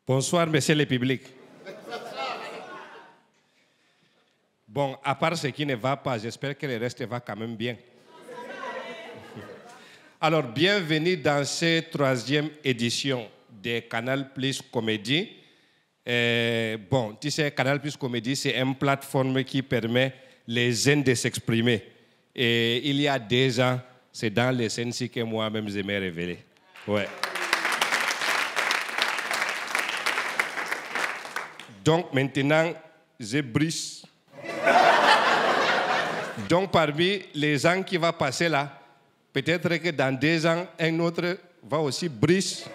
Bonsoir, messieurs les publics. Bon, à part ce qui ne va pas, j'espère que le reste va quand même bien. Alors, bienvenue dans cette 3e édition de Canal Plus Comédie. Bon, tu sais, Canal Plus Comédie, c'est une plateforme qui permet les jeunes de s'exprimer. Et il y a 2 ans, c'est dans les scènes-ci que moi-même je m'ai révélé. Ouais. Donc maintenant, je brise. Donc parmi les gens qui vont passer là, peut-être que dans 2 ans, un autre va aussi briser.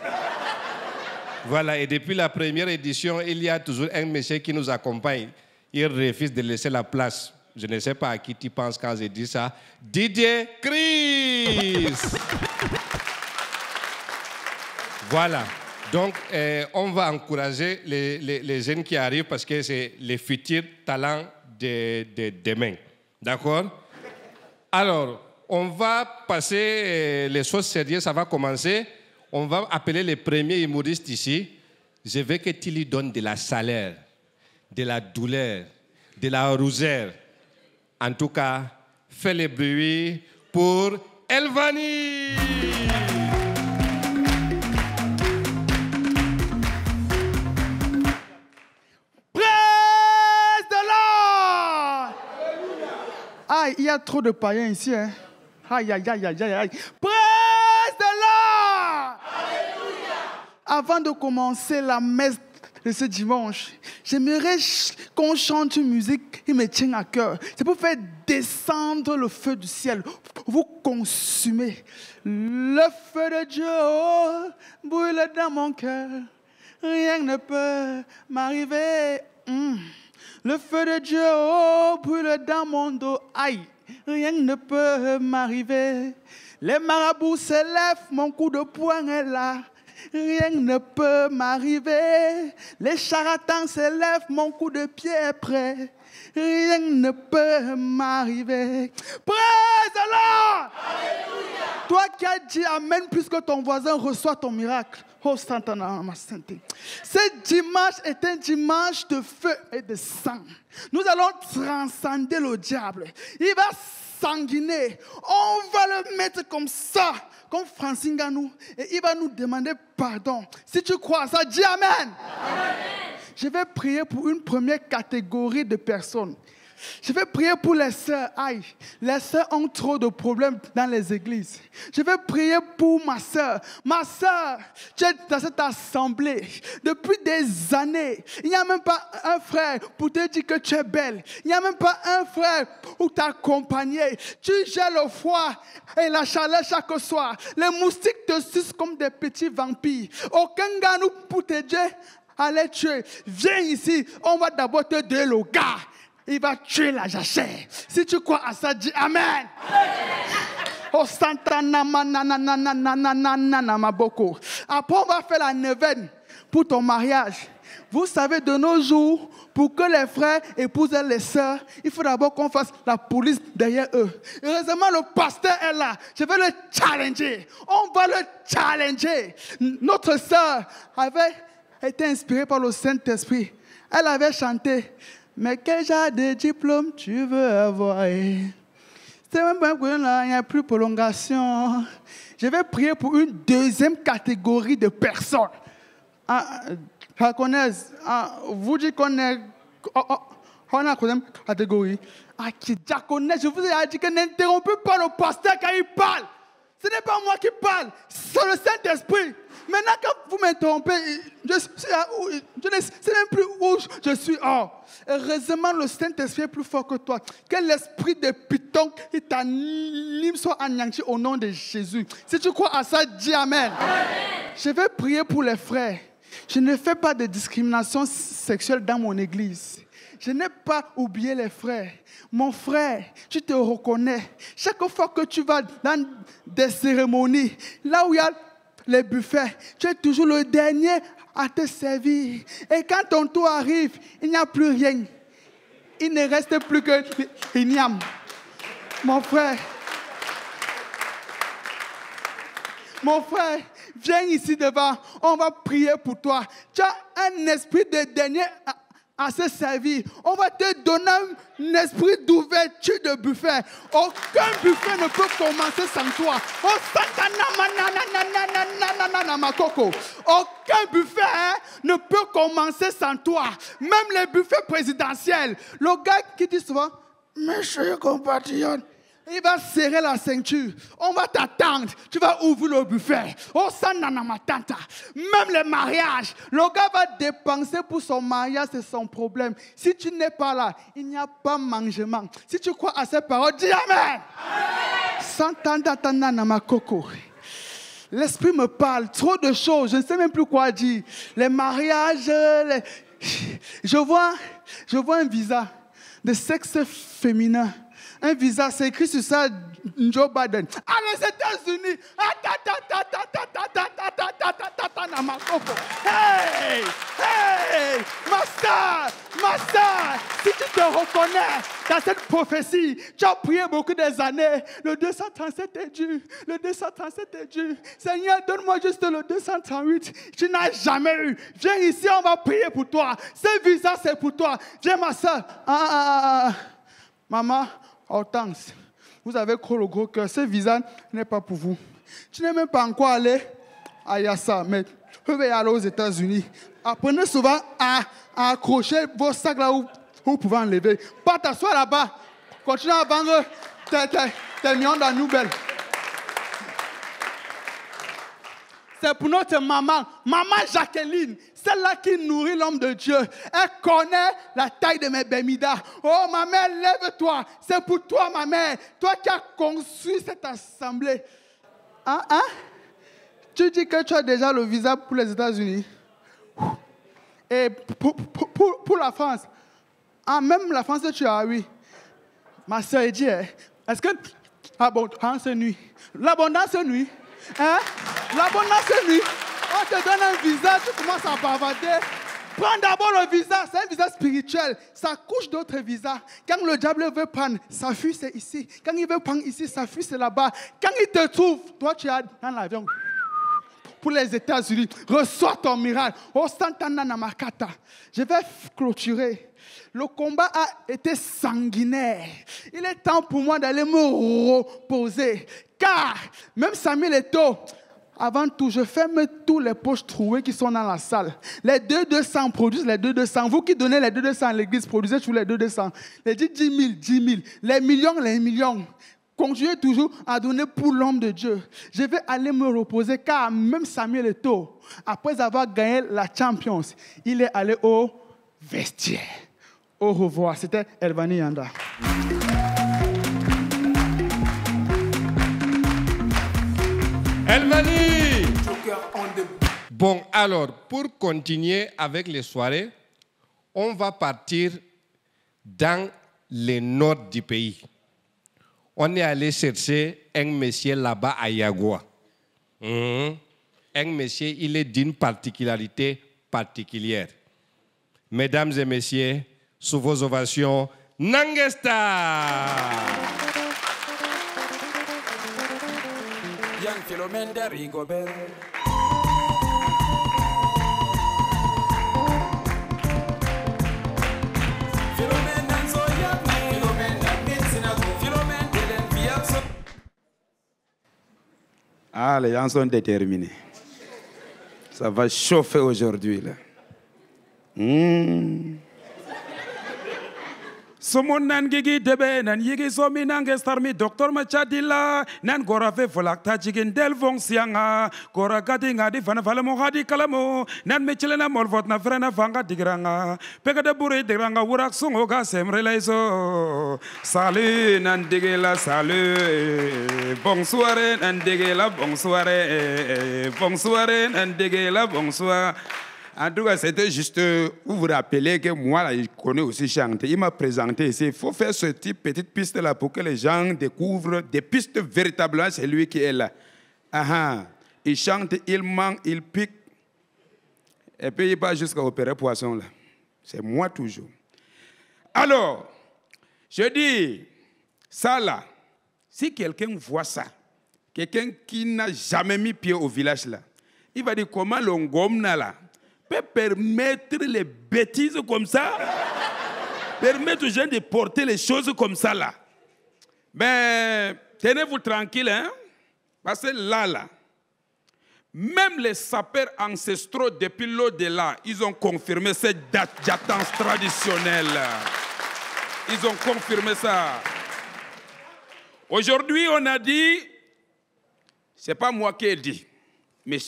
Voilà, et depuis la première édition, il y a toujours un monsieur qui nous accompagne. Il refuse de laisser la place. Je ne sais pas à qui tu penses quand je dis ça. DJ Chris. Voilà. Donc, on va encourager les jeunes qui arrivent parce que c'est les futurs talents de demain. D'accord? Alors, on va passer les choses sérieuses, ça va commencer. On va appeler les premiers humoristes ici. Je veux que tu lui donnes de la chaleur, de la douleur, de la rougeur. En tout cas, fais le bruit pour Elvani. Praise the Lord! Aïe, il y a trop de païens ici. Hein? Aïe, aïe, aïe, aïe, aïe. Praise the Lord! Avant de commencer la messe de ce dimanche, j'aimerais qu'on chante une musique qui me tient à cœur. C'est pour faire descendre le feu du ciel, vous consumer. Le feu de Dieu brûle dans mon cœur, rien ne peut m'arriver. Le feu de Dieu brûle dans mon dos, aïe, rien ne peut m'arriver. Les marabouts se lèvent, mon coup de poing est là. Rien ne peut m'arriver. Les charlatans se lèvent, mon coup de pied est prêt. Rien ne peut m'arriver. Praise the Lord! Alléluia! Toi qui as dit Amen puisque ton voisin reçoit ton miracle. Oh Santana, ma santé. Ce dimanche est un dimanche de feu et de sang. Nous allons transcender le diable. Il va sanguiner. On va le mettre comme ça, comme Francine Ganou, et il va nous demander pardon. Si tu crois ça, dis Amen. Amen. Je vais prier pour une première catégorie de personnes. Je vais prier pour les sœurs. Aïe, les sœurs ont trop de problèmes dans les églises. Je vais prier pour ma sœur. Ma sœur, tu es dans cette assemblée depuis des années. Il n'y a même pas un frère pour te dire que tu es belle. Il n'y a même pas un frère pour t'accompagner. Tu gères le froid et la chaleur chaque soir. Les moustiques te sucent comme des petits vampires. Aucun gars nous pour te dire, allez tuer. Viens ici, on va d'abord te donner le gars. Il va tuer la jachère. Si tu crois à ça, dis Amen. Oh Santana manana maboko. Après, on va faire la neuvaine pour ton mariage. Vous savez, de nos jours, pour que les frères épousent les sœurs, il faut d'abord qu'on fasse la police derrière eux. Heureusement, le pasteur est là. Je vais le challenger. On va le challenger. Notre sœur avait été inspirée par le Saint-Esprit. Elle avait chanté. Mais quel genre de diplôme tu veux avoir? C'est même pas que là, il n'y a plus de prolongation. Je vais prier pour une deuxième catégorie de personnes. Vous dites qu'on est... On a la deuxième catégorie. Qui diaconesse, je vous ai dit que n'interrompez pas le pasteur quand il parle. Ce n'est pas moi qui parle, c'est le Saint-Esprit. Maintenant, quand vous m'interrompez, je ne sais même plus où je suis. Oh, heureusement, le Saint-Esprit est plus fort que toi. Que l'esprit de Python qui t'anime soit anéanti au nom de Jésus. Si tu crois à ça, dis Amen. Amen. Je vais prier pour les frères. Je ne fais pas de discrimination sexuelle dans mon église. Je n'ai pas oublié les frères. Mon frère, tu te reconnais. Chaque fois que tu vas dans des cérémonies, là où il y a les buffets, tu es toujours le dernier à te servir. Et quand ton tour arrive, il n'y a plus rien. Il ne reste plus que l'igname. Mon frère, Mon frère, viens ici devant. On va prier pour toi. Tu as un esprit de dernier à se servir. On va te donner un esprit d'ouverture de buffet. Aucun buffet ne peut commencer sans toi. Aucun buffet ne peut commencer sans toi. Même les buffets présidentiels. Le gars qui dit souvent, mes chers compatriotes, il va serrer la ceinture. On va t'attendre. Tu vas ouvrir le buffet. Oh, ça n'en a ma tante. Même les mariages. Le gars va dépenser pour son mariage, c'est son problème. Si tu n'es pas là, il n'y a pas mangement. Si tu crois à ces paroles, dis Amen. L'esprit me parle. Trop de choses. Je ne sais même plus quoi dire. Les mariages. Je vois un visa de sexe féminin. Un visa, c'est écrit sur ça, Joe Biden. Ah, les États-Unis. Hey, hey, Master, si tu te reconnais dans cette prophétie, tu as prié beaucoup des années. Le 237 est dur. Le 237 est dur. Seigneur, donne-moi juste le 238. Tu n'as jamais eu. Viens ici, on va prier pour toi. Ce visa, c'est pour toi. Viens, ma soeur. Maman. Hortense, vous avez le gros cœur. Ce visa n'est pas pour vous. Tu n'es même pas encore allé à Yassa, mais vous pouvez aller aux États-Unis. Apprenez souvent à accrocher vos sacs là où vous pouvez enlever. Pas t'asseoir là-bas. Continue à vendre tes millions de nouvelles. C'est pour notre maman, maman Jacqueline, celle-là qui nourrit l'homme de Dieu. Elle connaît la taille de mes bémidas. Oh, ma mère, lève-toi. C'est pour toi, ma mère. Toi qui as construit cette assemblée. Hein? Tu dis que tu as déjà le visa pour les États-Unis. Et pour la France. Même la France, tu as, oui. Ma soeur dit, est-ce que l'abondance nuit? L'abondance nuit. Hein? L'abondance nuit. On te donne un visa, tu commences à bavarder. Prends d'abord le visa, c'est un visa spirituel. Ça couche d'autres visas. Quand le diable veut prendre, sa fuite c'est ici. Quand il veut prendre ici, sa fuite c'est là-bas. Quand il te trouve, toi tu es dans l'avion. Pour les États-Unis, reçois ton miracle. Oh, Santana Namakata. Je vais clôturer. Le combat a été sanguinaire. Il est temps pour moi d'aller me reposer. Car, même Samuel Eto'o, avant tout, je ferme tous les poches trouées qui sont dans la salle. Les 200 produisent les 200. Vous qui donnez les 200 à l'église, produisez toujours les 200. Les 10 000. Les millions. Continuez toujours à donner pour l'homme de Dieu. Je vais aller me reposer car même Samuel Eto'o, après avoir gagné la Champions, il est allé au vestiaire. Au revoir. C'était Elvani Yanda. Elvani! Bon, alors, pour continuer avec les soirées, on va partir dans le nord du pays. On est allé chercher un monsieur là-bas à Yagoua. Un monsieur, il est d'une particularité particulière. Mesdames et messieurs, sous vos ovations, Nangesta! Young Philomène de Rigobert. Ah, les gens sont déterminés. Ça va chauffer aujourd'hui, là. Somon nan gigi debe nan yigi somi nan gestarmi docteur machadilla nan gora fe volakta jigin del vong sianga gora gadi ngadi fana fale mo hadi kalamo nan mechelena molvot na frena fanga digranga pega de buri digranga wurak sungo ga semre laiso salut nan digela salut bonsoir nan digela bonsoir nan digela bonsoir. En tout cas, c'était juste, vous vous rappelez que moi, là, je connais aussi chanter. Il m'a présenté ici. Il faut faire ce type de petite piste-là pour que les gens découvrent des pistes véritablement. C'est lui qui est là. Il chante, il ment, il pique. Et puis, il va jusqu'à opérer poisson, là. C'est moi toujours. Alors, je dis, ça là, si quelqu'un voit ça, quelqu'un qui n'a jamais mis pied au village là, il va dire comment le Ngomna là peut permettre les bêtises comme ça, permettre aux gens de porter les choses comme ça là. Ben, tenez-vous tranquille, hein, parce que là, même les sapeurs ancestraux depuis l'au-delà, ils ont confirmé cette date d'attente traditionnelle. Ils ont confirmé ça. Aujourd'hui, on a dit, c'est pas moi qui ai dit, mais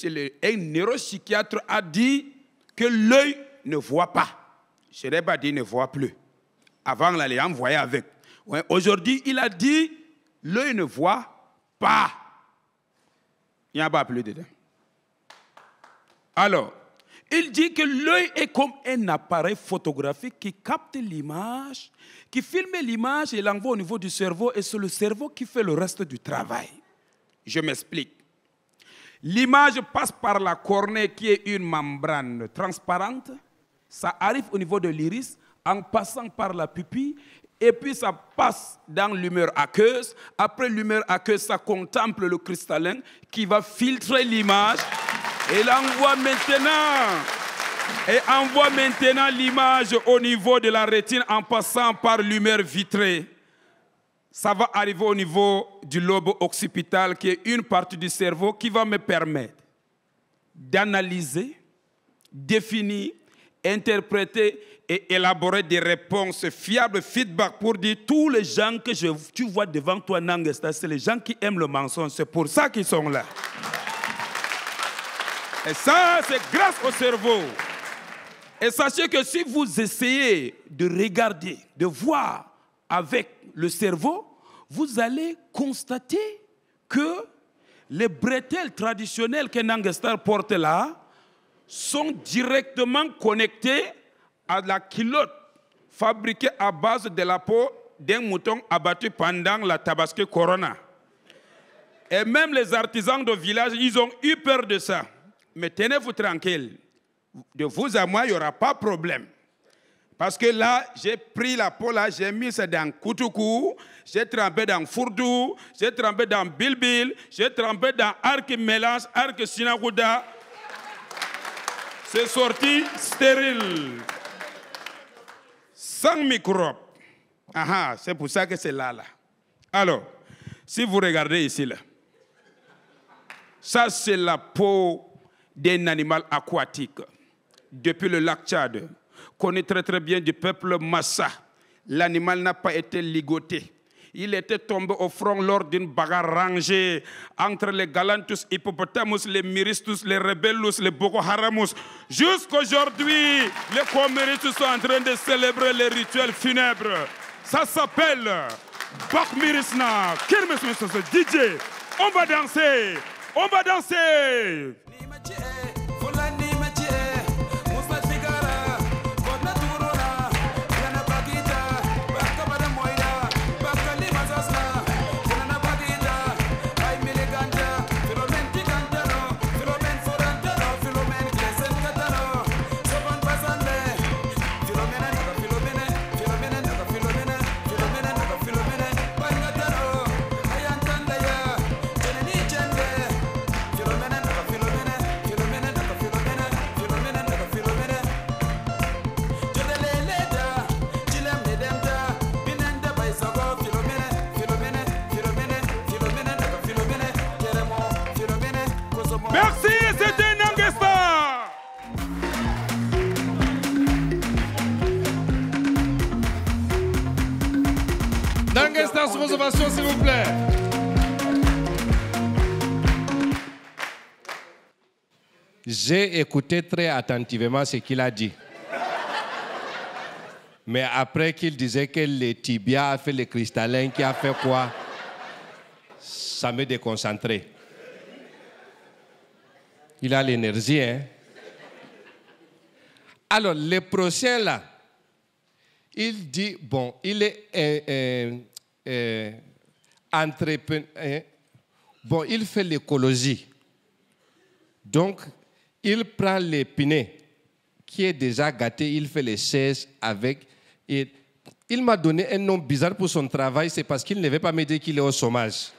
un neuropsychiatre a dit que l'œil ne voit pas. Je n'ai pas dit ne voit plus. Avant, là, les gens voyaient avec. Ouais, aujourd'hui, il a dit l'œil ne voit pas. Il n'y a pas plus dedans. Alors, il dit que l'œil est comme un appareil photographique qui capte l'image, qui filme l'image et l'envoie au niveau du cerveau, et c'est le cerveau qui fait le reste du travail. Je m'explique. L'image passe par la cornée qui est une membrane transparente, ça arrive au niveau de l'iris en passant par la pupille, et puis ça passe dans l'humeur aqueuse. Après l'humeur aqueuse, ça contemple le cristallin qui va filtrer l'image et l'envoie maintenant l'image au niveau de la rétine en passant par l'humeur vitrée. Ça va arriver au niveau du lobe occipital qui est une partie du cerveau qui va me permettre d'analyser, définir, interpréter et élaborer des réponses fiables, feedback pour dire tous les gens que tu vois devant toi, Nangesta, c'est les gens qui aiment le mensonge, c'est pour ça qu'ils sont là. Et ça, c'est grâce au cerveau. Et sachez que si vous essayez de regarder, de voir avec le cerveau, vous allez constater que les bretelles traditionnelles que Nangestar porte là sont directement connectées à la culotte fabriquée à base de la peau d'un mouton abattu pendant la Tabaski Corona. Et même les artisans de village, ils ont eu peur de ça. Mais tenez-vous tranquille, de vous à moi, il n'y aura pas de problème. Parce que là, j'ai pris la peau, là, j'ai mis ça dans Koutoukou, j'ai trempé dans Fourdou, j'ai trempé dans Bilbil, j'ai trempé dans Arc Mélange, Arc Sinagouda. C'est sorti stérile. Sans microbes. Ah, c'est pour ça que c'est là. Alors, si vous regardez ici, là, ça c'est la peau d'un animal aquatique. Depuis le lac Tchad, connaît très bien du peuple Massa. L'animal n'a pas été ligoté. Il était tombé au front lors d'une bagarre rangée entre les Galantus hippopotamus, les Myristus, les Rebellus, les Boko Haramus. Jusqu'aujourd'hui, les Coméritus sont en train de célébrer les rituels funèbres. Ça s'appelle Bak Mirisna. DJ, on va danser. On va danser. Merci, c'était Nangesta. Nangesta, sur vos ovations, s'il vous plaît. J'ai écouté très attentivement ce qu'il a dit. Mais après qu'il disait que le tibia a fait le cristallin, qui a fait quoi, ça m'a déconcentré. Il a l'énergie, hein. Alors, le prochain là, il dit, bon, il est entrepreneur, bon, il fait l'écologie. Donc, il prend l'épinay qui est déjà gâté, il fait les chaises avec. Et il m'a donné un nom bizarre pour son travail, c'est parce qu'il ne veut pas me dire qu'il est au chômage.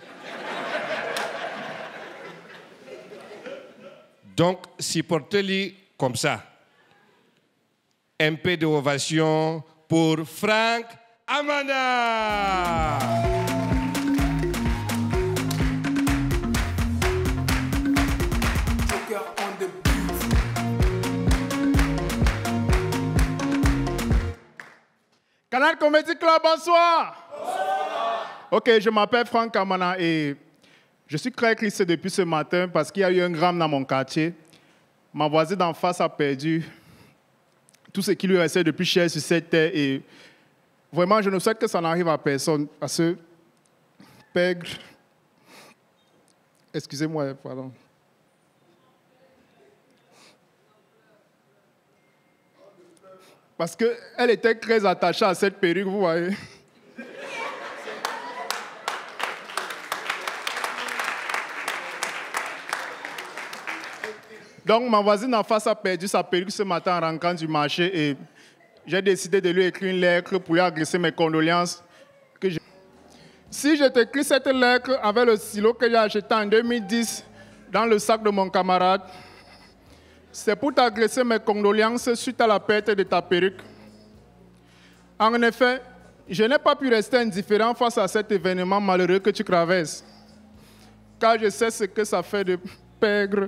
Donc, supportez-le comme ça. Un peu d'ovation pour Frank Amana. Canal Comedy Club, bonsoir. Bonsoir. Ok, je m'appelle Frank Amana et je suis très triste depuis ce matin parce qu'il y a eu un drame dans mon quartier. Ma voisine d'en face a perdu tout ce qui lui restait depuis cher sur cette terre et vraiment, je ne souhaite que ça n'arrive à personne, à ce pègre. Excusez-moi, pardon. Parce qu'elle était très attachée à cette perruque, vous voyez. Donc, ma voisine en face a perdu sa perruque ce matin en rentrant du marché et j'ai décidé de lui écrire une lettre pour lui adresser mes condoléances. Si je t'écris cette lettre avec le stylo que j'ai acheté en 2010 dans le sac de mon camarade, c'est pour t'adresser mes condoléances suite à la perte de ta perruque. En effet, je n'ai pas pu rester indifférent face à cet événement malheureux que tu traverses. Car je sais ce que ça fait de perdre.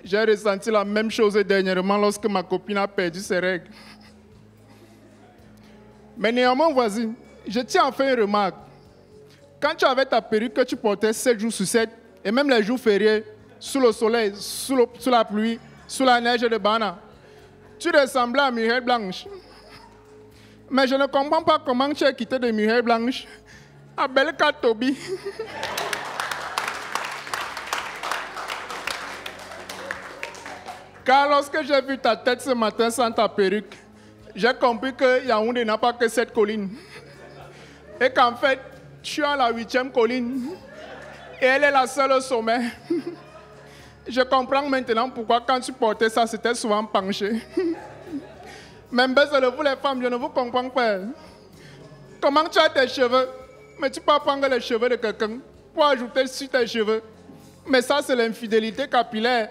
J'ai ressenti la même chose dernièrement lorsque ma copine a perdu ses règles. Mais néanmoins, voisine, je tiens à faire une remarque. Quand tu avais ta perruque que tu portais 7 jours sur 7, et même les jours fériés, sous le soleil, sous la pluie, sous la neige de Bana, tu ressemblais à Mireille Blanche. Mais je ne comprends pas comment tu as quitté de Mireille Blanche à Belka Toby. Car lorsque j'ai vu ta tête ce matin sans ta perruque, j'ai compris que Yaoundé n'a pas que 7 collines. Et qu'en fait, tu es à la 8e colline. Et elle est la seule au sommet. Je comprends maintenant pourquoi quand tu portais ça, c'était souvent penché. Même vous les femmes, je ne vous comprends pas. Comment tu as tes cheveux, mais tu peux prendre les cheveux de quelqu'un pour ajouter sur tes cheveux. Mais ça, c'est l'infidélité capillaire.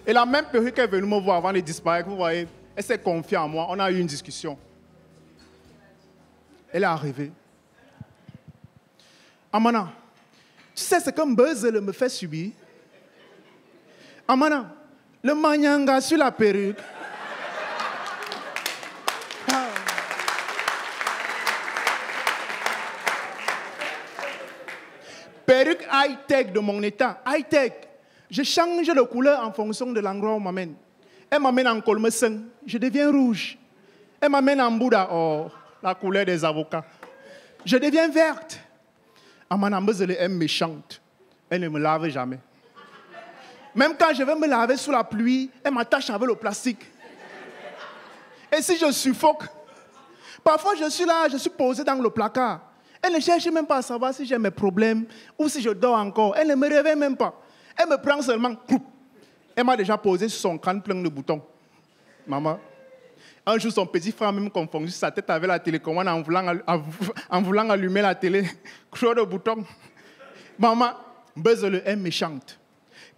Et la même perruque est venue me voir avant de disparaître. Vous voyez, elle s'est confiée en moi. On a eu une discussion. Elle est arrivée. Amana, tu sais ce qu'un buzz me fait subir? Amana, le manyanga sur la perruque. Perruque high-tech de mon état. High-tech. Je change de couleur en fonction de l'endroit où on m'amène. Elle m'amène en colmessin, je deviens rouge. Elle m'amène en Bouddha, oh, la couleur des avocats. Je deviens verte. Amana Mbezele est méchante. Elle ne me lave jamais. Même quand je vais me laver sous la pluie, elle m'attache avec le plastique. Et si je suffoque, parfois je suis là, je suis posé dans le placard. Elle ne cherche même pas à savoir si j'ai mes problèmes ou si je dors encore. Elle ne me réveille même pas. Elle me prend seulement. Elle m'a déjà posé sur son crâne plein de boutons. Maman. Un jour, son petit frère même confondu sa tête avec la télécommande en voulant allumer la télé. Trop de boutons. Maman, Bezele est méchante.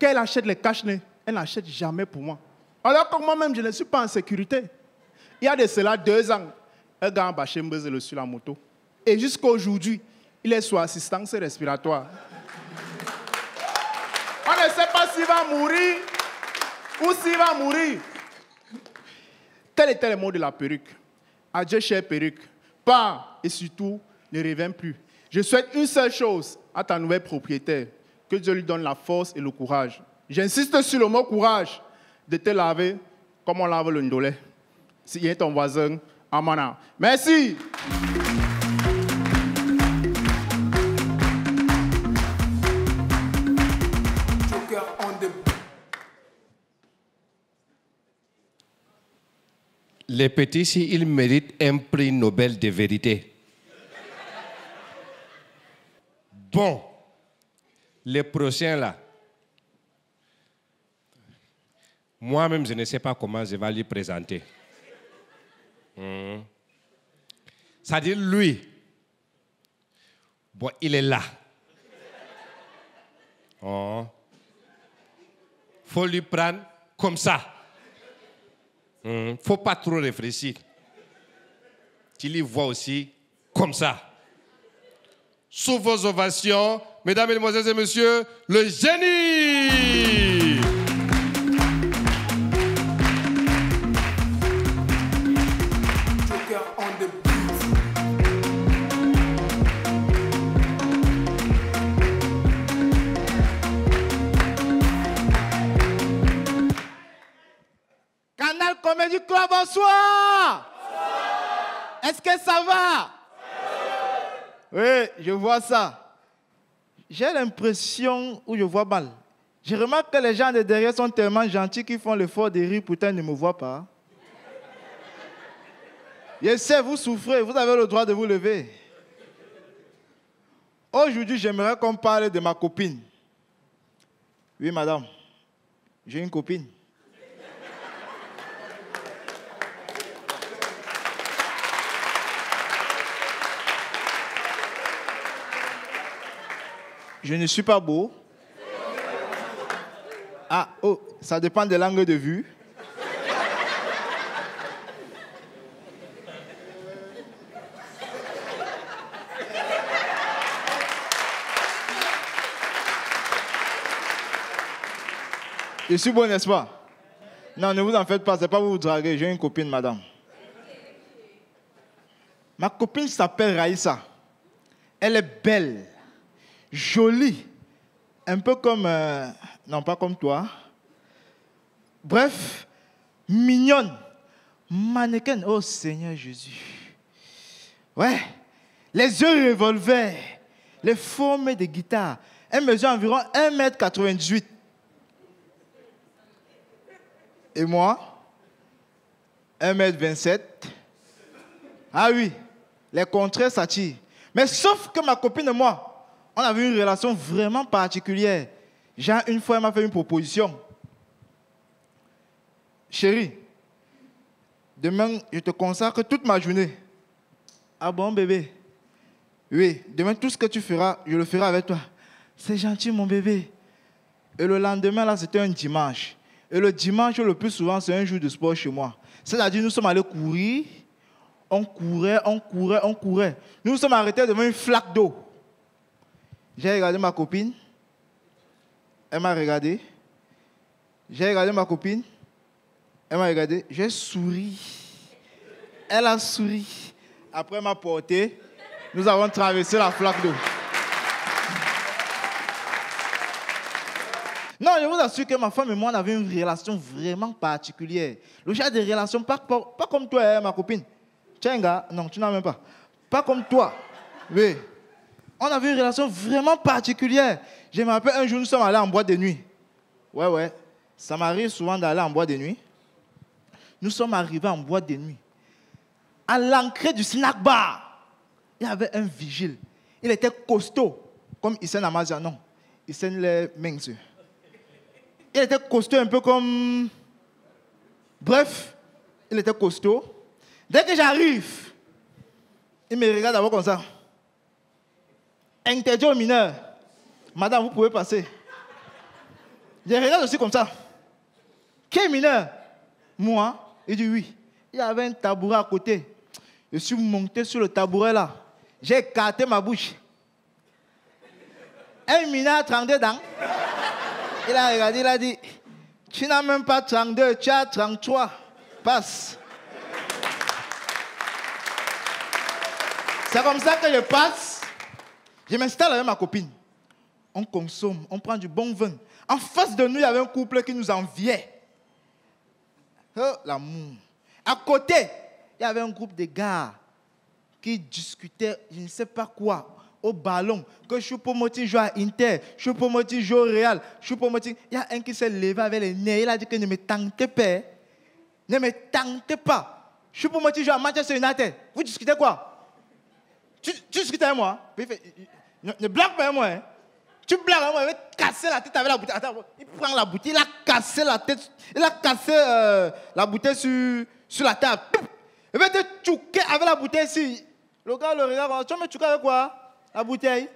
Quand elle achète les cache-nez, elle n'achète jamais pour moi. Alors que moi-même, je ne suis pas en sécurité. Il y a de cela 2 ans, un gars a bâché Bezele sur la moto. Et jusqu'à aujourd'hui, il est sous assistance respiratoire. On ne sait pas s'il va mourir ou s'il va mourir. Tel était le mot de la perruque. Adieu, chère perruque. Pars et surtout, ne reviens plus. Je souhaite une seule chose à ta nouvelle propriétaire. Que Dieu lui donne la force et le courage. J'insiste sur le mot courage de te laver comme on lave le ndolé. S'il y a ton voisin, Amana. Merci. Les petits, ils méritent un prix Nobel de vérité. Bon, les prochains là, moi-même, je ne sais pas comment je vais lui présenter. C'est-à-dire, lui, bon, il est là. Oh. faut lui prendre comme ça. Il ne faut pas trop réfléchir. Tu les vois aussi comme ça. Sous vos ovations, mesdames, mesdemoiselles et messieurs, le génie! Canal Comédie Club, bonsoir. Est-ce que ça va? Oui, je vois ça. J'ai l'impression, ou je vois mal. Je remarque que les gens de derrière sont tellement gentils qu'ils font l'effort de rire, pourtant ils ne me voient pas. Je sais, vous souffrez, vous avez le droit de vous lever. Aujourd'hui, j'aimerais qu'on parle de ma copine. Oui, madame, j'ai une copine. Je ne suis pas beau. Ah, oh, ça dépend de l'angle de vue. Je suis beau, n'est-ce pas? Non, ne vous en faites pas, ce n'est pas vous draguer. J'ai une copine, madame. Ma copine s'appelle Raïssa. Elle est belle. Jolie, un peu comme, non pas comme toi, bref, mignonne, mannequin, oh Seigneur Jésus. Ouais, les yeux revolver, les formes de guitare, elle mesure environ 1,98 m. Et moi, 1,27 m. Ah oui, les contraires s'attirent. Mais sauf que ma copine et moi, on avait une relation vraiment particulière. Genre, une fois, elle m'a fait une proposition. Chérie, demain, je te consacre toute ma journée. Ah bon, bébé? Oui, demain, tout ce que tu feras, je le ferai avec toi. C'est gentil, mon bébé. Et le lendemain, là, c'était un dimanche. Et le dimanche, le plus souvent, c'est un jour de sport chez moi. C'est-à-dire, nous sommes allés courir. On courait. Nous nous sommes arrêtés devant une flaque d'eau. J'ai regardé ma copine. Elle m'a regardé. J'ai regardé ma copine. Elle m'a regardé. J'ai souri. Elle a souri. Après, elle m'a porté. Nous avons traversé la flaque d'eau. Non, je vous assure que ma femme et moi, on avait une relation vraiment particulière. Le genre de relation, pas comme toi, hein, ma copine. Tiens, gars, non, tu n'as même pas. Pas comme toi. Oui. On avait une relation vraiment particulière. Je me rappelle, un jour, nous sommes allés en boîte de nuit. Ouais. Ça m'arrive souvent d'aller en boîte de nuit. Nous sommes arrivés en boîte de nuit. À l'entrée du snack bar, il y avait un vigile. Il était costaud, comme Hissène Amazia. Non, Hissène les minces. Il était costaud, un peu comme... Bref, il était costaud. Dès que j'arrive, il me regarde d'abord comme ça. Interdit aux mineurs. Madame, vous pouvez passer. Je regarde aussi comme ça. Qui est mineur? Moi? Il dit oui. Il y avait un tabouret à côté. Je suis monté sur le tabouret là. J'ai écarté ma bouche. Un mineur a 32 ans. Il a regardé, il a dit, tu n'as même pas 32, tu as 33. Passe. C'est comme ça que je passe. Je m'installe avec ma copine. On consomme, on prend du bon vin. En face de nous, il y avait un couple qui nous enviait. Oh, l'amour. À côté, il y avait un groupe de gars qui discutaient, je ne sais pas quoi, au ballon. Que Choupo-Moting joue à Inter, Choupo-Moting joue au Real, Choupo-Moting. Il y a un qui s'est levé avec les nez. Il a dit que ne me tentez pas. Ne me tentez pas. Choupo-Moting joue à Manchester United. Vous discutez quoi? Tu discutes avec moi? Ne blague pas avec moi. Hein? Tu blagues avec moi, il va casser la tête avec la bouteille. Attends, il prend la bouteille, il a cassé la tête, il a cassé la bouteille sur la table. Il va te tchouquer avec la bouteille ici. Le gars le regarde, tu vas me tchouquer avec quoi? La bouteille.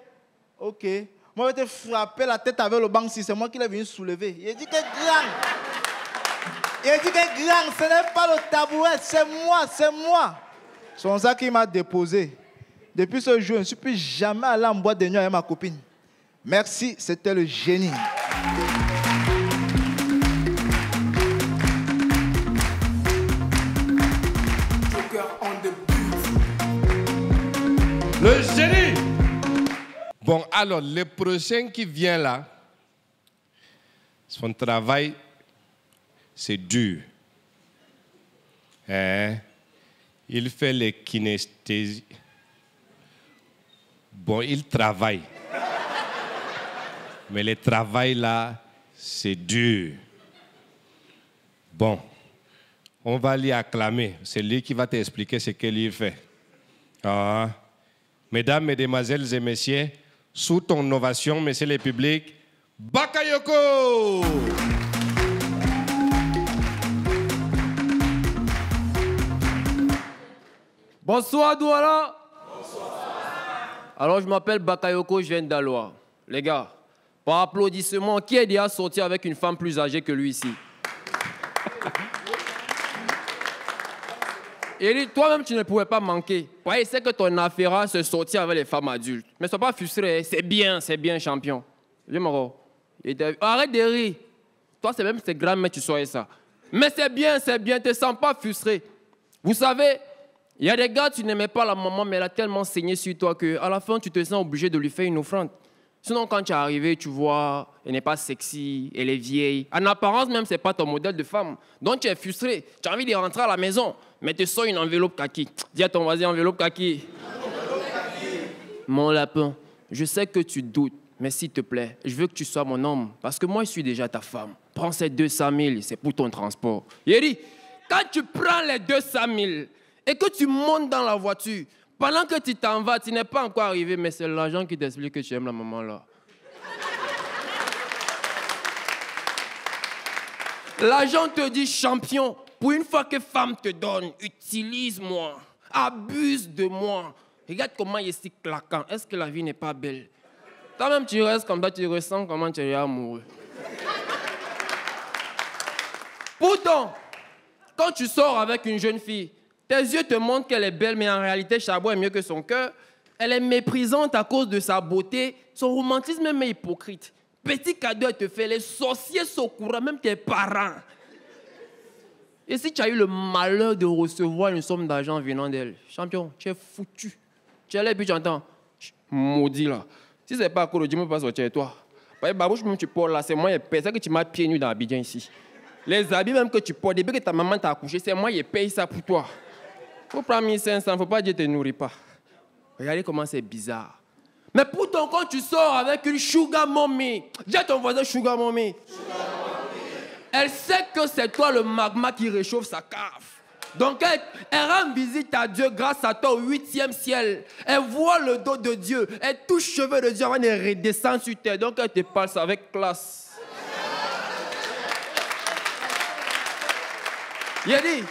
Ok. Moi, je vais te frapper la tête avec le banc si c'est moi qui l'ai venu soulever. Il dit que grand. Il dit que grand, ce n'est pas le tabouret, c'est moi, c'est moi. C'est comme ça qu'il m'a déposé. Depuis ce jour, je ne suis plus jamais allé en boîte de nuit avec ma copine. Merci, c'était le génie. Le génie. Bon, alors, le prochain qui vient là, son travail, c'est dur. Hein? Il fait les kinesthésies. Bon, il travaille. Mais le travail là, c'est dur. Bon, on va lui acclamer. C'est lui qui va t'expliquer ce qu'il fait. Ah. Mesdames, mesdemoiselles et messieurs, sous ton ovation, monsieur le public, Bakayoko! Bonsoir Douala. Bonsoir. Alors je m'appelle Bakayoko, je viens d'Aloa. Les gars, par applaudissement, qui est déjà sorti avec une femme plus âgée que lui ici? Et toi-même, tu ne pouvais pas manquer. Ouais, c'est que ton affaire se sortir avec les femmes adultes. Mais sois pas frustré, c'est bien, champion. Viens, Moro. Arrête de rire. Toi, c'est grave, mais tu sois ça. Mais c'est bien, ne te sens pas frustré. Vous savez, il y a des gars, tu n'aimais pas la maman, mais elle a tellement saigné sur toi qu'à la fin, tu te sens obligé de lui faire une offrande. Sinon, quand tu es arrivé, tu vois, elle n'est pas sexy, elle est vieille. En apparence, même, ce n'est pas ton modèle de femme. Donc, tu es frustré. Tu as envie de rentrer à la maison, mais tu sors une enveloppe kaki. Dis à ton voisin, enveloppe kaki. Mon lapin, je sais que tu doutes, mais s'il te plaît, je veux que tu sois mon homme. Parce que moi, je suis déjà ta femme. Prends ces 200 000, c'est pour ton transport. Yeri, quand tu prends les 200 000 et que tu montes dans la voiture, pendant que tu t'en vas, tu n'es pas encore arrivé, mais c'est l'agent qui t'explique que tu aimes la maman là. L'agent te dit, champion, pour une fois que femme te donne, utilise-moi, abuse de moi. Regarde comment il est si claquant. Est-ce que la vie n'est pas belle? Toi-même, tu restes comme ça, tu ressens comment tu es amoureux. Pourtant, quand tu sors avec une jeune fille, tes yeux te montrent qu'elle est belle, mais en réalité, Charbon est mieux que son cœur. Elle est méprisante à cause de sa beauté. Son romantisme même est hypocrite. Petit cadeau, elle te fait. Les sorciers sont au courant, même tes parents. Et si tu as eu le malheur de recevoir une somme d'argent venant d'elle, champion, tu es foutu. Tu es là et puis tu entends, maudit là. Si ce n'est pas à cause de Dieu, je ne peux pas sortir avec toi. Parce que babouche, même tu portes là, c'est moi, c'est ça que tu m'as pieds nus dans Abidjan ici. Les habits même que tu portes, depuis que ta maman t'a accouché, c'est moi qui paye ça pour toi. Faut prendre 1500, il ne faut pas dire que tu ne te nourris pas. Regardez comment c'est bizarre. Mais pourtant, quand tu sors avec une sugar mommy, dis à ton voisin sugar mommy. Elle sait que c'est toi le magma qui réchauffe sa cave. Donc elle rend visite à Dieu grâce à toi au 8e ciel. Elle voit le dos de Dieu. Elle touche les cheveux de Dieu avant de redescendre sur terre. Donc elle te parle avec classe. Il a dit,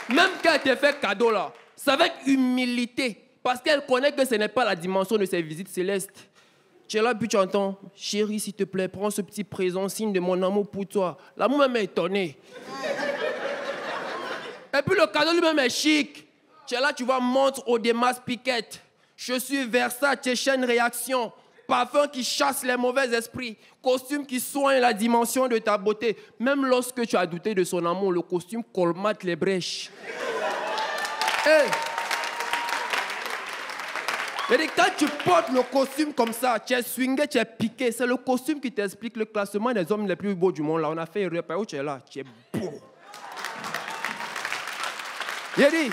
même quand elle te fait cadeau là, c'est avec humilité. Parce qu'elle connaît que ce n'est pas la dimension de ses visites célestes. Tu es là, puis tu entends, chérie, s'il te plaît, prends ce petit présent, signe de mon amour pour toi. L'amour même est étonné. Et puis le cadeau lui-même est chic. Tu es là, tu vois, montre Audemars Piguet. Je suis Versace, chaîne réaction. Parfum qui chasse les mauvais esprits. Costume qui soigne la dimension de ta beauté. Même lorsque tu as douté de son amour, le costume colmate les brèches. Hey. Et quand tu portes le costume comme ça, tu es swingé, tu es piqué, c'est le costume qui t'explique le classement des hommes les plus beaux du monde. Là, on a fait une repère où tu es là, tu es beau. J'ai dit,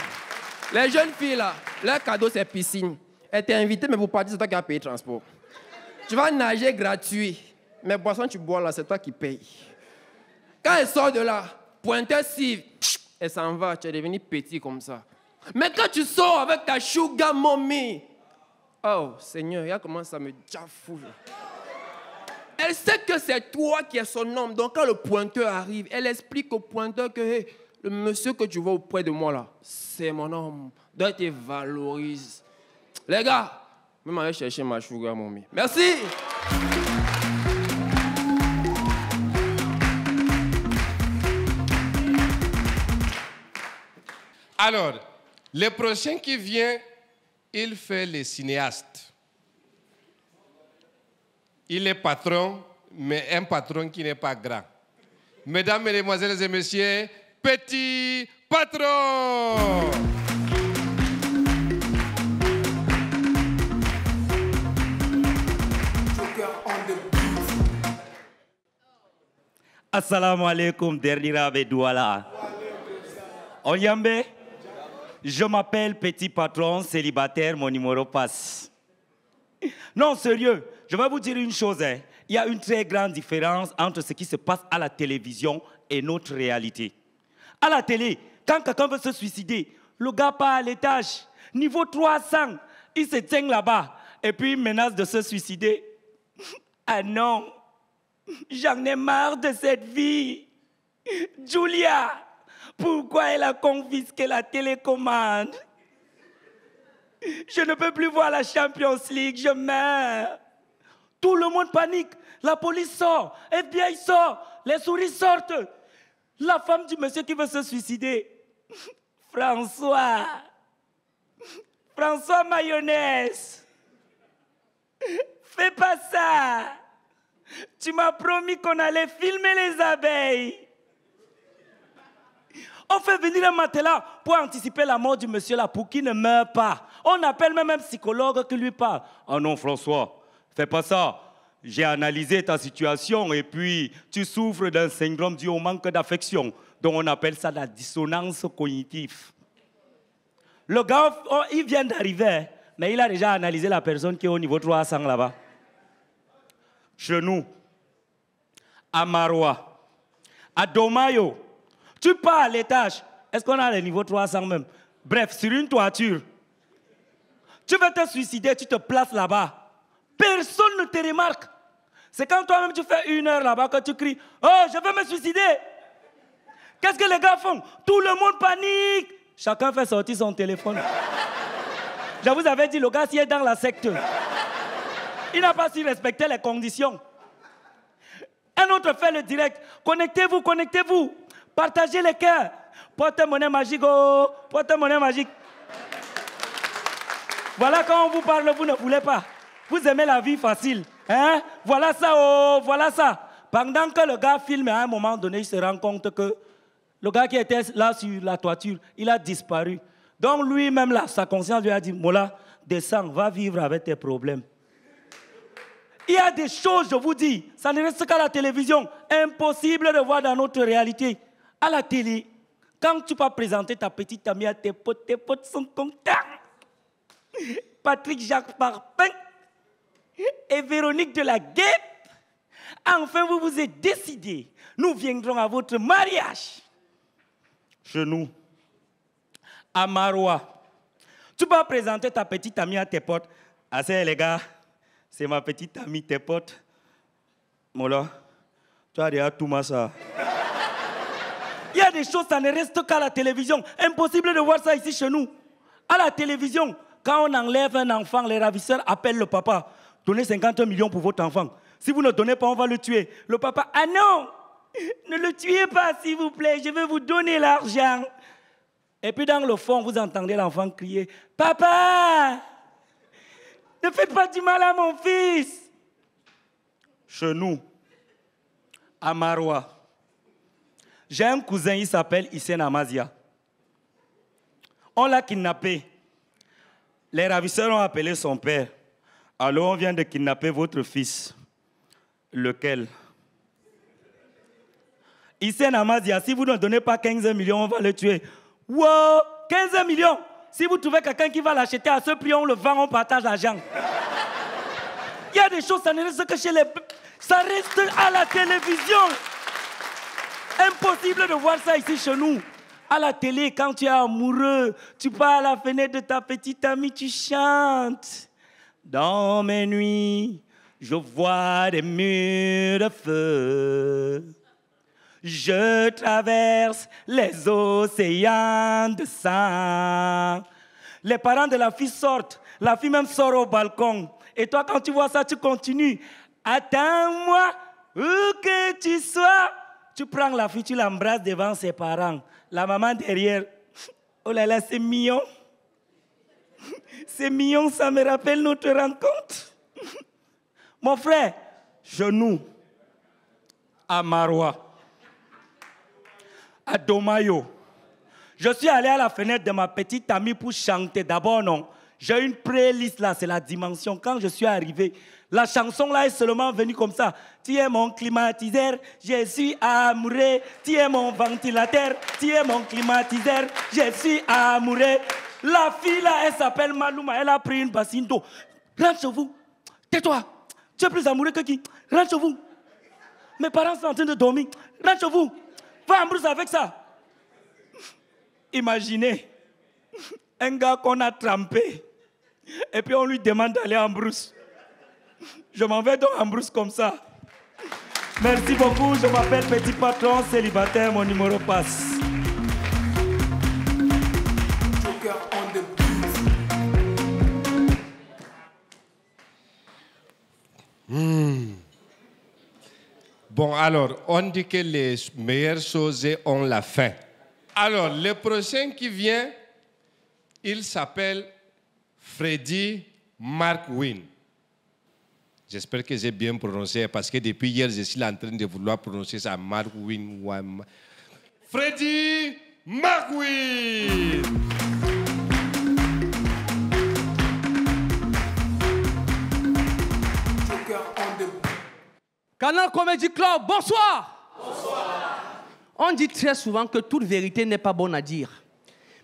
les jeunes filles là, leur cadeau c'est piscine. Elle t'est invitée, mais pour partir, c'est toi qui as payé le transport. Tu vas nager gratuit, mais boisson tu bois là, c'est toi qui payes. Quand elle sort de là, pointeur cive, elle s'en va, tu es devenu petit comme ça. Mais quand tu sors avec ta sugar mommy, oh Seigneur, regarde comment ça me jaffoue. Elle sait que c'est toi qui es son homme, donc quand le pointeur arrive, elle explique au pointeur que hey, le monsieur que tu vois auprès de moi là, c'est mon homme. Donc elle te valorise. Les gars, Même aller chercher ma sugar mommy. Merci. Alors, le prochain qui vient, il fait les cinéastes. Il est patron, mais un patron qui n'est pas grand. Mesdames, mesdemoiselles et messieurs, Petit Patron! Assalamu alaikum, Dernira Bedouala. Onyambe, je m'appelle Petit Patron, célibataire, mon numéro passe. Non, sérieux, je vais vous dire une chose. Hein. Il y a une très grande différence entre ce qui se passe à la télévision et notre réalité. À la télé, quand quelqu'un veut se suicider, le gars part à l'étage, niveau 300, il se tient là-bas et puis il menace de se suicider. Ah non, j'en ai marre de cette vie. Julia, pourquoi elle a confisqué la télécommande? Je ne peux plus voir la Champions League, je meurs. Tout le monde panique. La police sort, FBI sort, les souris sortent. La femme du monsieur qui veut se suicider. François Mayonnaise. Fais pas ça. Tu m'as promis qu'on allait filmer les abeilles. On fait venir un matelas pour anticiper la mort du monsieur là, pour qu'il ne meure pas. On appelle même un psychologue qui lui parle. Ah non, François, fais pas ça. J'ai analysé ta situation et puis tu souffres d'un syndrome dû au manque d'affection, dont on appelle ça la dissonance cognitive. Le gars, il vient d'arriver, mais il a déjà analysé la personne qui est au niveau 300 là-bas. Chez nous, à Maroua, à Domayo, tu pars à l'étage. Est-ce qu'on a le niveau 300 même? Bref, sur une toiture. Tu veux te suicider, tu te places là-bas. Personne ne te remarque. C'est quand toi-même tu fais 1 heure là-bas que tu cries « Oh, je veux me suicider !» Qu'est-ce que les gars font? Tout le monde panique. Chacun fait sortir son téléphone. Je vous avais dit, le gars s'y est dans la secte. Il n'a pas su respecter les conditions. Un autre fait le direct. Connectez-vous, connectez-vous. Partagez les cœurs. Porte-monnaie magique, oh, porte-monnaie magique. Voilà quand on vous parle, vous ne voulez pas. Vous aimez la vie facile. Hein? Voilà ça, oh, voilà ça. Pendant que le gars filme, à un moment donné, il se rend compte que le gars qui était là sur la toiture, il a disparu. Donc lui-même, là, sa conscience lui a dit, Mola, descends, va vivre avec tes problèmes. Il y a des choses, je vous dis, ça ne reste qu'à la télévision. Impossible de voir dans notre réalité. À la télé, quand tu vas présenter ta petite amie à tes potes sont contents. Patrick Jacques Parpin et Véronique de la Guêpe, enfin vous vous êtes décidés. Nous viendrons à votre mariage. Chez nous, à Maroua, tu vas présenter ta petite amie à tes potes. Ah, c'est les gars, c'est ma petite amie, tes potes. Mola, tu as déjà tout ça. Il y a des choses, ça ne reste qu'à la télévision. Impossible de voir ça ici chez nous. À la télévision, quand on enlève un enfant, les ravisseurs appellent le papa. Donnez 50 millions pour votre enfant. Si vous ne donnez pas, on va le tuer. Le papa, ah non, ne le tuez pas s'il vous plaît, je vais vous donner l'argent. Et puis dans le fond, vous entendez l'enfant crier, papa, ne faites pas du mal à mon fils. Chez nous, à Maroua, j'ai un cousin, il s'appelle Hissène Amazia. On l'a kidnappé. Les ravisseurs ont appelé son père. Alors on vient de kidnapper votre fils. Lequel? Hissène Amazia, si vous ne donnez pas 15 millions, on va le tuer. Wow, 15 millions! Si vous trouvez quelqu'un qui va l'acheter à ce prix, on le vend, on partage l'argent. Il y a des choses, ça ne reste que chez les... Ça reste à la télévision. Impossible de voir ça ici chez nous. À la télé, quand tu es amoureux, tu pars à la fenêtre de ta petite amie, tu chantes. Dans mes nuits, je vois des murs de feu. Je traverse les océans de sang. Les parents de la fille sortent. La fille même sort au balcon. Et toi, quand tu vois ça, tu continues. Attends-moi, où que tu sois. Tu prends la fille, tu l'embrasses devant ses parents. La maman derrière. Oh là là, c'est mignon. C'est mignon, ça me rappelle notre rencontre. Mon frère, genou à Maroua, à Domayo. Je suis allé à la fenêtre de ma petite amie pour chanter. D'abord, non. J'ai une playlist là, c'est la dimension. Quand je suis arrivé, la chanson là est seulement venue comme ça. Tu es mon climatiseur, je suis amoureux. Tu es mon ventilateur, tu es mon climatiseur, je suis amoureux. La fille là, elle s'appelle Malouma, elle a pris une bassine d'eau. Rentre chez vous. Tais-toi. Tu es plus amoureux que qui? Rentre chez vous. Mes parents sont en train de dormir. Rentre chez vous. Va en brousse avec ça. Imaginez un gars qu'on a trempé et puis on lui demande d'aller en brousse. Je m'en vais donc en brousse comme ça. Merci beaucoup. Je m'appelle Petit Patron, célibataire. Mon numéro passe. Bon, alors, on dit que les meilleures choses ont la fin. Alors, le prochain qui vient, il s'appelle Freddy Markwin. J'espère que j'ai bien prononcé, parce que depuis hier, je suis en train de vouloir prononcer ça, Markwin. Freddy Markwin. Canal Comedy Club, bonsoir. Bonsoir. On dit très souvent que toute vérité n'est pas bonne à dire.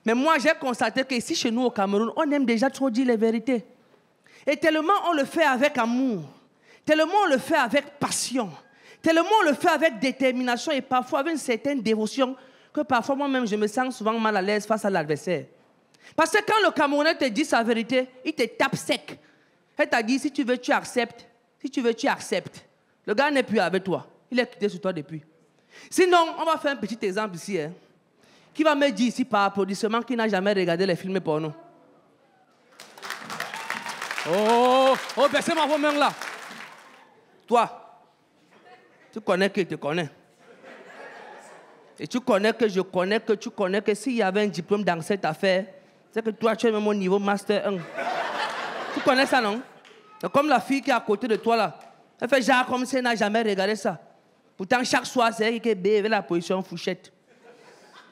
Mais moi, j'ai constaté qu'ici, chez nous au Cameroun, on aime déjà trop dire les vérités. Et tellement on le fait avec amour, tellement on le fait avec passion, tellement on le fait avec détermination et parfois avec une certaine dévotion que parfois moi-même, je me sens souvent mal à l'aise face à l'adversaire. Parce que quand le Camerounais te dit sa vérité, il te tape sec. Il t'a dit, si tu veux, tu acceptes. Si tu veux, tu acceptes. Le gars n'est plus avec toi. Il est quitté sur toi depuis. Sinon, on va faire un petit exemple ici. Hein. Qui va me dire ici par applaudissement qu'il n'a jamais regardé les films porno? Oh, baissez-moi vos mains là. Toi, tu connais que je te connais. Et tu connais que je connais que tu connais que s'il y avait un diplôme dans cette affaire, c'est que toi, tu es même au niveau Master 1. Tu connais ça, non? C'est comme la fille qui est à côté de toi là. Elle fait genre comme si elle n'a jamais regardé ça. Pourtant, chaque soir, c'est elle qui est la position fouchette.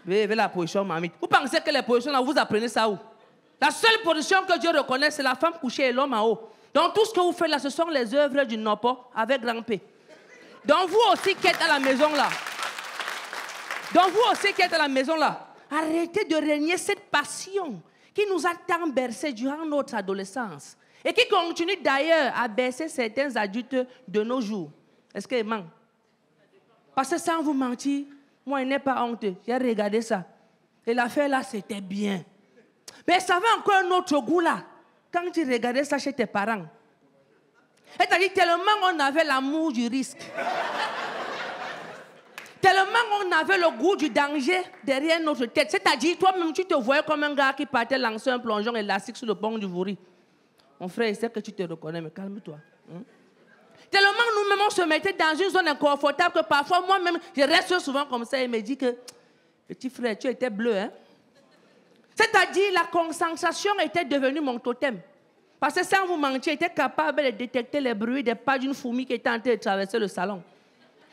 La position mamite. Vous pensez que les positions là, vous apprenez ça où? La seule position que Dieu reconnaît, c'est la femme couchée et l'homme en haut. Donc tout ce que vous faites là, ce sont les œuvres du Nopo avec grand P. Donc vous aussi qui êtes à la maison là. Arrêtez de régner cette passion qui nous a tant bercé durant notre adolescence. Et qui continue d'ailleurs à bercer certains adultes de nos jours. Est-ce qu'il ment? Parce que sans vous mentir, moi, il n'est pas honteux. J'ai regardé ça. Et l'affaire là, c'était bien. Mais ça avait encore un autre goût là. Quand tu regardais ça chez tes parents. Et t'as dit tellement on avait l'amour du risque. Tellement on avait le goût du danger derrière notre tête. C'est-à-dire, toi-même, tu te voyais comme un gars qui partait lancer un plongeon élastique sur le pont du Vouri. Mon frère, il sait que tu te reconnais, mais calme-toi. Tellement nous-mêmes, on se mettait dans une zone inconfortable que parfois, moi-même, je reste souvent comme ça et me dis que, petit frère, tu étais bleu, hein? C'est-à-dire, la concentration était devenue mon totem. Parce que sans vous mentir, j'étais capable de détecter les bruits des pas d'une fourmi qui était en train de traverser le salon.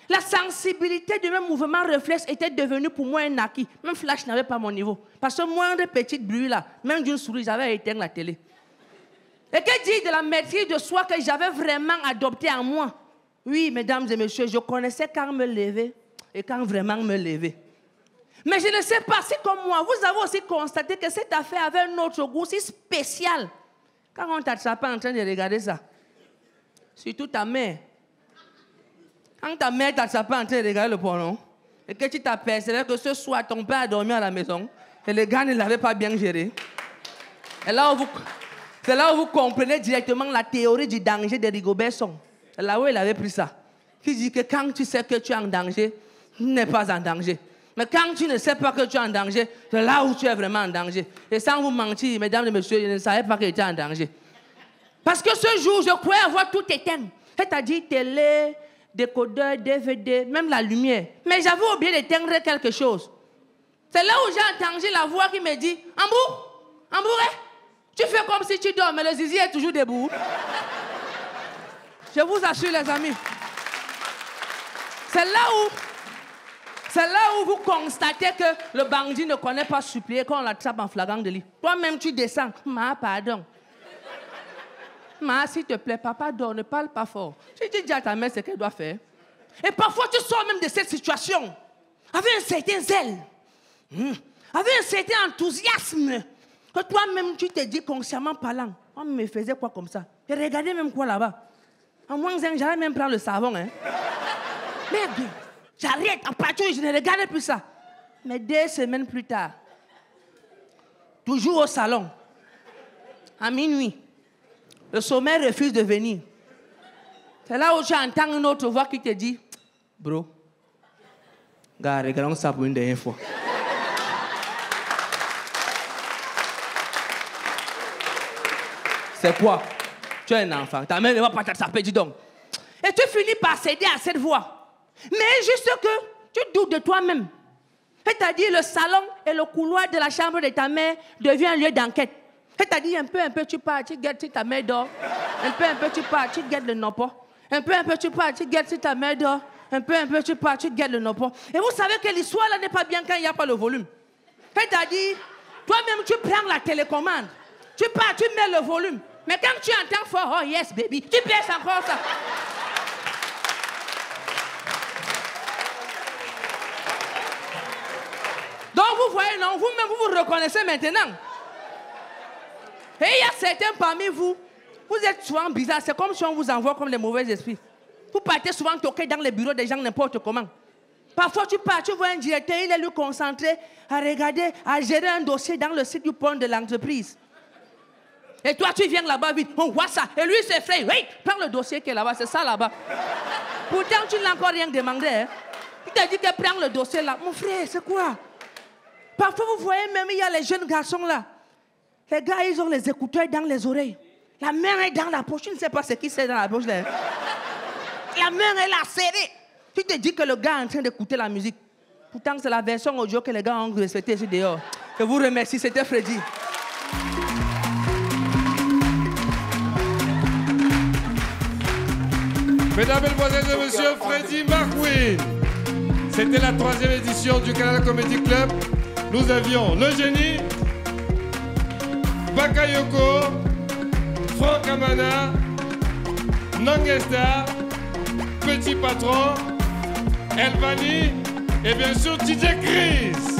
La sensibilité de mes mouvements réflexes était devenue pour moi un acquis. Même Flash n'avait pas mon niveau. Parce que moindre petit bruit là, même d'une souris, j'avais éteint la télé. Et que dire de la maîtrise de soi que j'avais vraiment adoptée en moi? Oui, mesdames et messieurs, je connaissais quand me lever et quand vraiment me lever. Mais je ne sais pas si comme moi, vous avez aussi constaté que cette affaire avait un autre goût si spécial. Quand on t'attrapait en train de regarder ça, surtout ta mère. Quand ta mère t'attrapait en train de regarder le porno, et que tu t'apercevais que ce soir, ton père a dormi à la maison, et le gars ne l'avait pas bien géré. Et là c'est là où vous comprenez directement la théorie du danger de Rigobertson. C'est là où il avait pris ça. Qui dit que quand tu sais que tu es en danger, tu n'es pas en danger. Mais quand tu ne sais pas que tu es en danger, c'est là où tu es vraiment en danger. Et sans vous mentir, mesdames et messieurs, je ne savais pas qu'il était en danger. Parce que ce jour, je croyais avoir tout éteint. C'est-à-dire télé, décodeur, DVD, même la lumière. Mais j'avais oublié d'éteindre quelque chose. C'est là où j'ai entendu la voix qui me dit « Ambouré, tu fais comme si tu dors, mais le zizi est toujours debout. » Je vous assure, les amis. C'est là où vous constatez que le bandit ne connaît pas supplier quand on l'attrape en flagrant délit. Toi-même, tu descends. Ma, pardon. Ma, s'il te plaît, papa dort, ne parle pas fort. Tu dis à ta mère ce qu'elle doit faire. Et parfois, tu sors même de cette situation avec un certain zèle, avec un certain enthousiasme, que toi-même, tu te dis consciemment parlant. On me faisait quoi comme ça? Et regardez même quoi là-bas. En moins, j'allais même prendre le savon. Hein. Merde, j'arrête, en patrouille, je ne regardais plus ça. Mais 2 semaines plus tard, toujours au salon, à minuit, le sommeil refuse de venir. C'est là où tu entends une autre voix qui te dit, bro, gars, regardons ça pour une dernière fois. C'est quoi? Tu es un enfant, ta mère ne va pas t'attraper, dis donc. Et tu finis par céder à cette voix. Mais juste que tu doutes de toi-même. C'est-à-dire le salon et le couloir de la chambre de ta mère devient un lieu d'enquête. C'est-à-dire un peu tu pars, tu guettes si ta mère dort. Un peu tu pars, tu guettes le nopo. Un peu tu pars, tu guettes si ta mère dort. Un peu tu pars, tu guettes le nopo. Et vous savez que l'histoire là n'est pas bien quand il n'y a pas le volume. C'est-à-dire, toi-même tu prends la télécommande. Tu pars, tu mets le volume. Mais quand tu entends fort, oh yes baby, tu baisses encore ça. Donc vous voyez, non, vous-même vous vous reconnaissez maintenant. Et il y a certains parmi vous, vous êtes souvent bizarres. C'est comme si on vous envoie comme les mauvais esprits. Vous partez souvent toquer dans les bureaux des gens n'importe comment. Parfois tu pars, tu vois un directeur, il est lui concentré à regarder, à gérer un dossier dans le site du pont de l'entreprise. Et toi tu viens là-bas vite, on voit ça. Et lui il s'effraie, oui, prends le dossier qui est là-bas, c'est ça là-bas. Pourtant tu n'as encore rien demandé. Hein. Il t'a dit que prends le dossier là. Mon frère, c'est quoi? Parfois vous voyez même, il y a les jeunes garçons là. Les gars, ils ont les écouteurs dans les oreilles. La main est dans la poche. Tu ne sais pas ce qui c'est dans la poche. Là. La main est là, serrée. Tu te dis que le gars est en train d'écouter la musique. Pourtant, c'est la version audio que les gars ont respectée ici dehors. Je vous remercie, c'était Freddy. Mesdames, Mesdemoiselles et Messieurs, Freddy McQueen. C'était la 3e édition du Canada Comedy Club. Nous avions le génie, Bakayoko, Franck Amana, Nangesta, Petit Patron, Elvani et bien sûr DJ Chris.